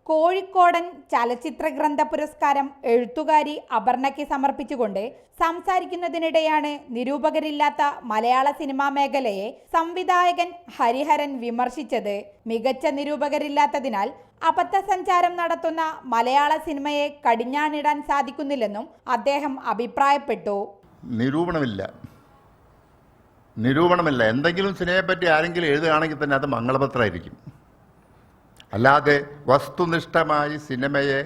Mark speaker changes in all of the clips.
Speaker 1: കോഴിക്കോടൻ ചലച്ചിത്ര ഗ്രന്ഥ പുരസ്കാരം എഴുത്തുകാരി അപർണയ്ക്ക് സമർപ്പിച്ചുകൊണ്ട് സംസാരിക്കുന്നതിനിടെയാണ് നിരൂപകരില്ലാത്ത മലയാള സിനിമാ മേഖലയെ സംവിധായകൻ ഹരിഹരൻ വിമർശിച്ചത്. മികച്ച നിരൂപകരില്ലാത്തതിനാൽ അബദ്ധസഞ്ചാരം നടത്തുന്ന മലയാള സിനിമയെ കടിഞ്ഞാണിടാൻ സാധിക്കുന്നില്ലെന്നും അദ്ദേഹം അഭിപ്രായപ്പെട്ടു.
Speaker 2: നിരൂപണമില്ല. എന്തെങ്കിലും സിനിമയെപ്പറ്റി ആരെങ്കിലും എഴുതുകയാണെങ്കിൽ തന്നെ അത് മംഗളപത്രമായിരിക്കും. അല്ലാതെ വസ്തുനിഷ്ഠമായി സിനിമയെ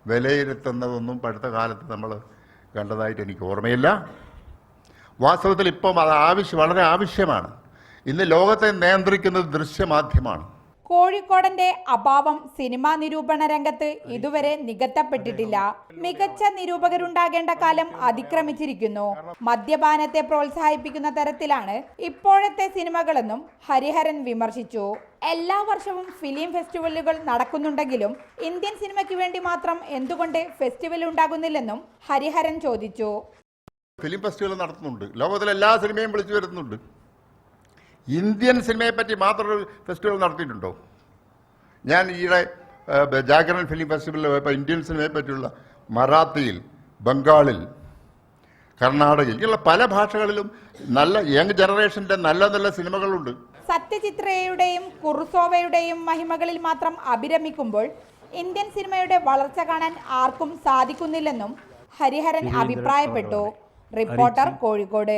Speaker 2: വിലയിരുത്തുന്നതൊന്നും അടുത്ത കാലത്ത് നമ്മൾ കണ്ടതായിട്ട് എനിക്ക് ഓർമ്മയില്ല. വാസ്തവത്തിൽ ഇപ്പം അത് വളരെ ആവശ്യമാണ്. ഇന്ന് ലോകത്തെ നിയന്ത്രിക്കുന്നത് ദൃശ്യമാധ്യമമാണ്.
Speaker 1: കോഴിക്കോടന്റെ അഭാവം സിനിമാ നിരൂപണ രംഗത്ത് ഇതുവരെ നികത്തപ്പെട്ടിട്ടില്ല. മികച്ച നിരൂപകരുണ്ടാകേണ്ട കാലം അതിക്രമിച്ചിരിക്കുന്നു. മദ്യപാനത്തെ പ്രോത്സാഹിപ്പിക്കുന്ന തരത്തിലാണ് ഇപ്പോഴത്തെ സിനിമകളെന്നും ഹരിഹരൻ വിമർശിച്ചു. എല്ലാ വർഷവും ഫിലിം ഫെസ്റ്റിവലുകൾ നടക്കുന്നുണ്ടെങ്കിലും ഇന്ത്യൻ സിനിമയ്ക്ക് വേണ്ടി മാത്രം എന്തുകൊണ്ട് ഫെസ്റ്റിവൽ ഉണ്ടാകുന്നില്ലെന്നും ഹരിഹരൻ ചോദിച്ചു.
Speaker 2: ഫിലിം ഫെസ്റ്റിവൽ നടത്തുന്നുണ്ട്, ലോകത്തിലെ എല്ലാ സിനിമയും വിളിച്ചു വരുന്നുണ്ട്. ഇന്ത്യൻ സിനിമയെ പറ്റി മാത്രം ഒരു ഫെസ്റ്റിവൽ നടത്തിയിട്ടുണ്ടോ? ഞാൻ ഈയിടെ ജാഗരൺ ഫിലിം ഫെസ്റ്റിവലിൽ പോയപ്പോൾ ഇന്ത്യൻ സിനിമയെ പറ്റിയുള്ള മറാത്തിയിൽ, ബംഗാളിൽ, കർണാടകയിൽ ഇങ്ങനെയുള്ള പല ഭാഷകളിലും നല്ല യങ് ജനറേഷൻ്റെ നല്ല നല്ല സിനിമകളുണ്ട്.
Speaker 1: സത്യജിത്രയുടെയും കുറുസോവയുടെയും മഹിമകളിൽ മാത്രം അഭിരമിക്കുമ്പോൾ ഇന്ത്യൻ സിനിമയുടെ വളർച്ച കാണാൻ ആർക്കും സാധിക്കുന്നില്ലെന്നും ഹരിഹരൻ അഭിപ്രായപ്പെട്ടു. റിപ്പോർട്ടർ, കോഴിക്കോട്.